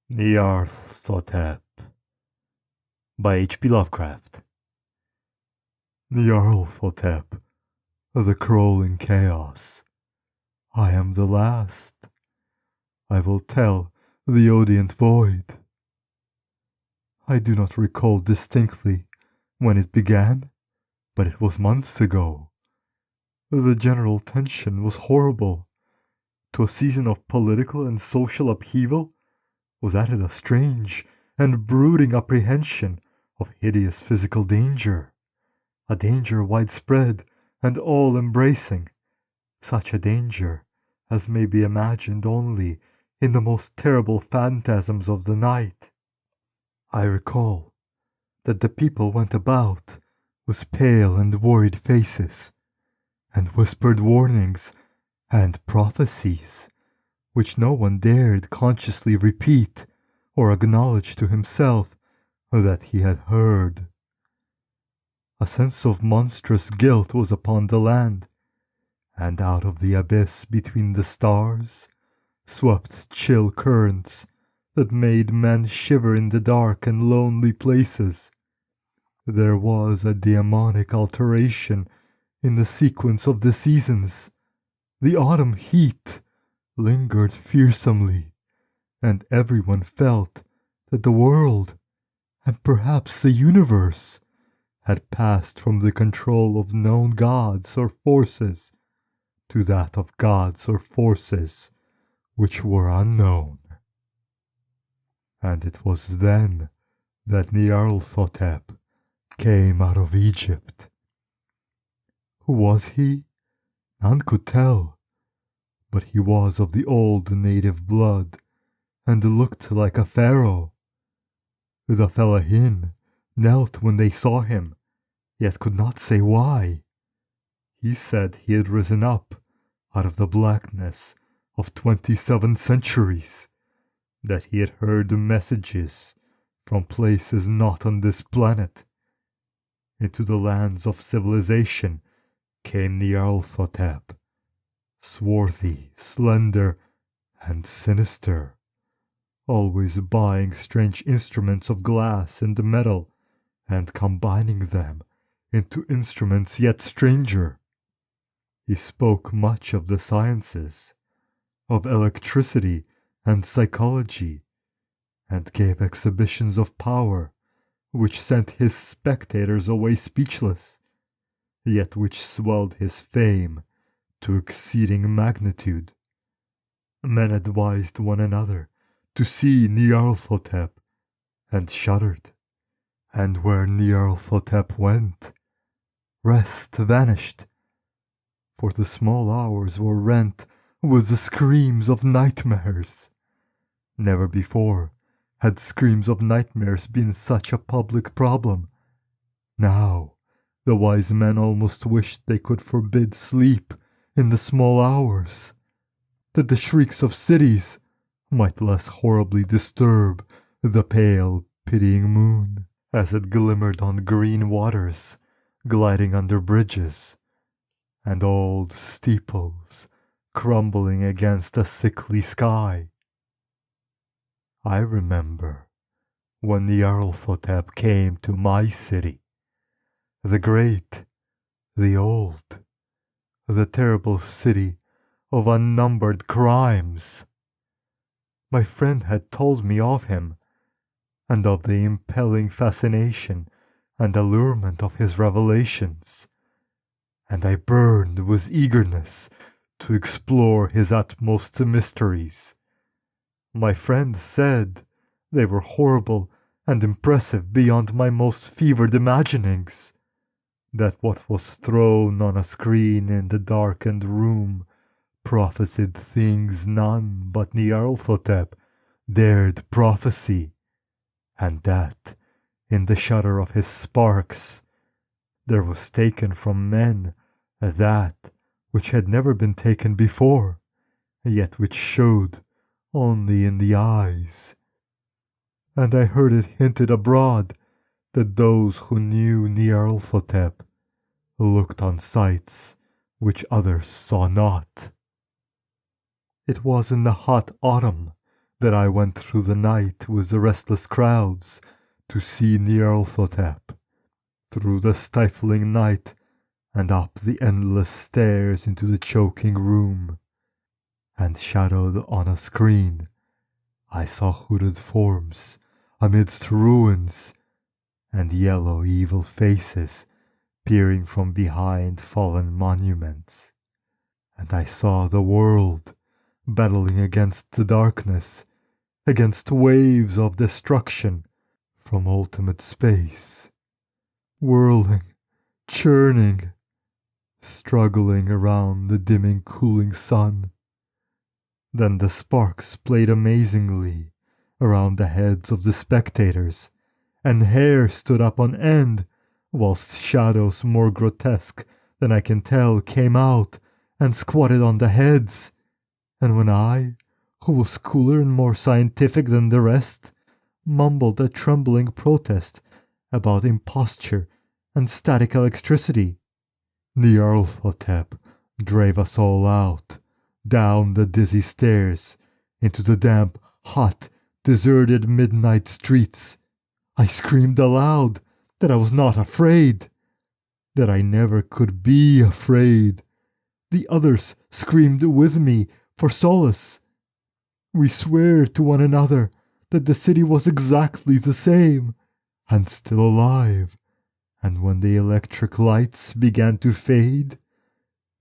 Nyarlathotep by H.P. Lovecraft. Nyarlathotep, the crawling chaos. I am the last. I will tell the audient void. I do not recall distinctly when it began, but it was months ago. The general tension was horrible. To a season of political and social upheaval was added a strange and brooding apprehension of hideous physical danger, a danger widespread and all-embracing, such a danger as may be imagined only in the most terrible phantasms of the night. I recall that the people went about with pale and worried faces, and whispered warnings and prophecies which no one dared consciously repeat or acknowledge to himself that he had heard. A sense of monstrous guilt was upon the land, and out of the abyss between the stars swept chill currents that made men shiver in the dark and lonely places. There was a demonic alteration in the sequence of the seasons. The autumn heat lingered fearsomely, and everyone felt that the world, and perhaps the universe, had passed from the control of known gods or forces to that of gods or forces which were unknown. And it was then that Nyarlathotep came out of Egypt. Who was he? None could tell, but he was of the old native blood, and looked like a pharaoh. The fellahin knelt when they saw him, yet could not say why. He said he had risen up out of the blackness of 27 centuries, that he had heard messages from places not on this planet. Into the lands of civilization came Nyarlathotep, swarthy, slender, and sinister, always buying strange instruments of glass and metal and combining them into instruments yet stranger. He spoke much of the sciences, of electricity and psychology, and gave exhibitions of power which sent his spectators away speechless, yet which swelled his fame to exceeding magnitude. Men advised one another to see Nyarlathotep, and shuddered. And where Nyarlathotep went, rest vanished, for the small hours were rent with the screams of nightmares. Never before had screams of nightmares been such a public problem. Now the wise men almost wished they could forbid sleep in the small hours, that the shrieks of cities might less horribly disturb the pale, pitying moon as it glimmered on green waters gliding under bridges, and old steeples crumbling against a sickly sky. I remember when Nyarlathotep came to my city, the great, the old, the terrible city of unnumbered crimes. My friend had told me of him, and of the impelling fascination and allurement of his revelations, and I burned with eagerness to explore his utmost mysteries. My friend said they were horrible and impressive beyond my most fevered imaginings, that what was thrown on a screen in the darkened room prophesied things none but Nyarlathotep dared prophesy, and that, in the shudder of his sparks, there was taken from men that which had never been taken before, yet which showed only in the eyes. And I heard it hinted abroad that those who knew Nyarlathotep looked on sights which others saw not. It was in the hot autumn that I went through the night with the restless crowds to see Nyarlathotep, through the stifling night and up the endless stairs into the choking room, and shadowed on a screen I saw hooded forms amidst ruins, and yellow evil faces peering from behind fallen monuments, and I saw the world battling against the darkness, against waves of destruction from ultimate space, whirling, churning, struggling around the dimming, cooling sun. Then the sparks played amazingly around the heads of the spectators, and hair stood up on end, whilst shadows more grotesque than I can tell came out and squatted on the heads. And when I, who was cooler and more scientific than the rest, mumbled a trembling protest about imposture and static electricity, Nyarlathotep drave us all out, down the dizzy stairs, into the damp, hot, deserted midnight streets. I screamed aloud that I was not afraid, that I never could be afraid. The others screamed with me for solace. We swore to one another that the city was exactly the same, and still alive, and when the electric lights began to fade,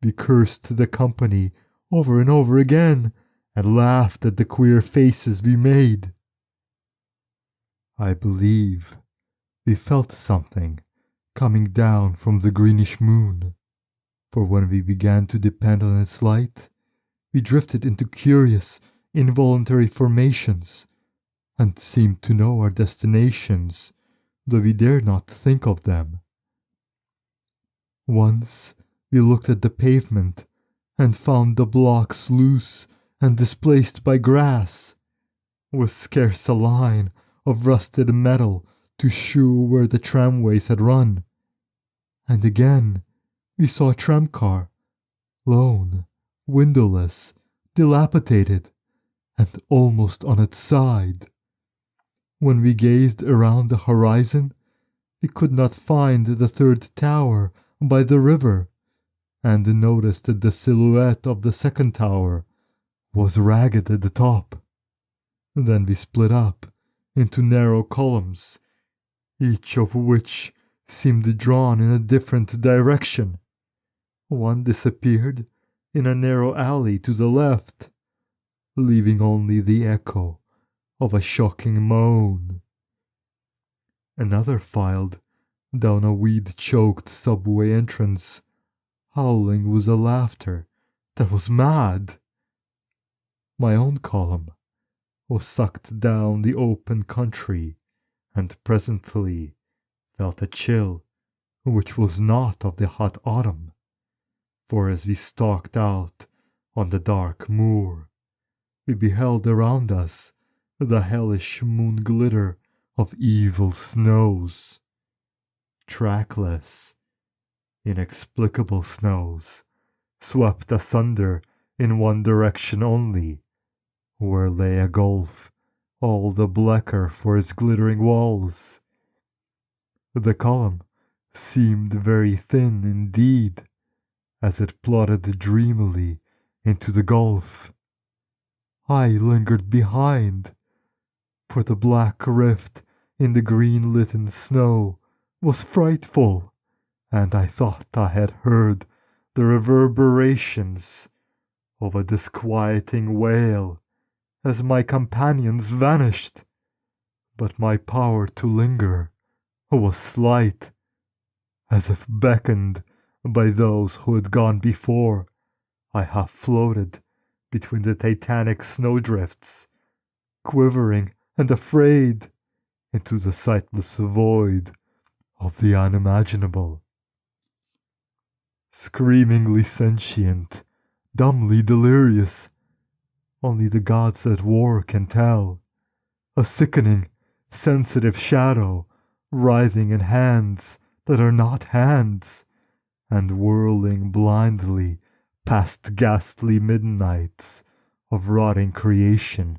we cursed the company over and over again, and laughed at the queer faces we made. I believe we felt something coming down from the greenish moon, for when we began to depend on its light, we drifted into curious, involuntary formations, and seemed to know our destinations, though we dared not think of them. Once we looked at the pavement and found the blocks loose and displaced by grass, with scarce a line of rusted metal to shew where the tramways had run. And again we saw a tramcar, lone, windowless, dilapidated, and almost on its side. When we gazed around the horizon, we could not find the third tower by the river, and noticed that the silhouette of the second tower was ragged at the top. Then we split up into narrow columns, each of which seemed drawn in a different direction. One disappeared in a narrow alley to the left, leaving only the echo of a shocking moan. Another filed down a weed-choked subway entrance, howling with a laughter that was mad. My own column was sucked down the open country, and presently felt a chill which was not of the hot autumn, for as we stalked out on the dark moor, we beheld around us the hellish moon glitter of evil snows, trackless, inexplicable snows, swept asunder in one direction only, where lay a gulf all the blacker for its glittering walls. The column seemed very thin indeed, as it plodded dreamily into the gulf. I lingered behind, for the black rift in the green-litten snow was frightful, and I thought I had heard the reverberations of a disquieting wail as my companions vanished. But my power to linger was slight, as if beckoned by those who had gone before. I half floated between the titanic snowdrifts, quivering and afraid, into the sightless void of the unimaginable. Screamingly sentient, dumbly delirious, only the gods at war can tell. A sickening, sensitive shadow, writhing in hands that are not hands, and whirling blindly past ghastly midnights of rotting creation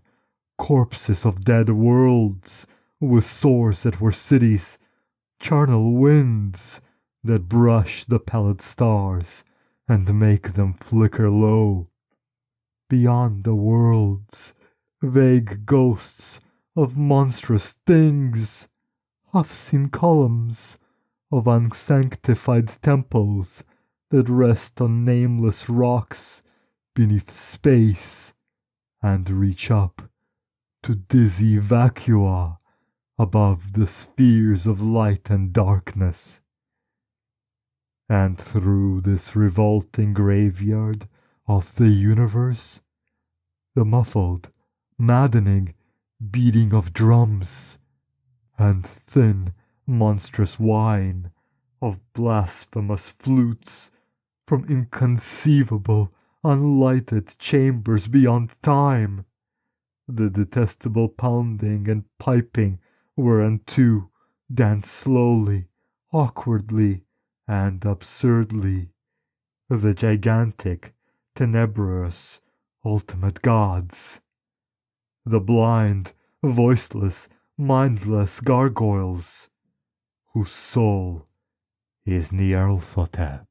corpses of dead worlds, with sores that were cities, charnel winds that brush the pallid stars and make them flicker low. Beyond the worlds, vague ghosts of monstrous things, half-seen columns of unsanctified temples that rest on nameless rocks beneath space and reach up to dizzy vacua above the spheres of light and darkness. And through this revolting graveyard of the universe, the muffled, maddening beating of drums and thin, monstrous whine of blasphemous flutes from inconceivable, unlighted chambers beyond time, the detestable pounding and piping whereunto dance slowly, awkwardly, and absurdly the gigantic, tenebrous, ultimate gods, the blind, voiceless, mindless gargoyles, whose soul is Nyarlathotep.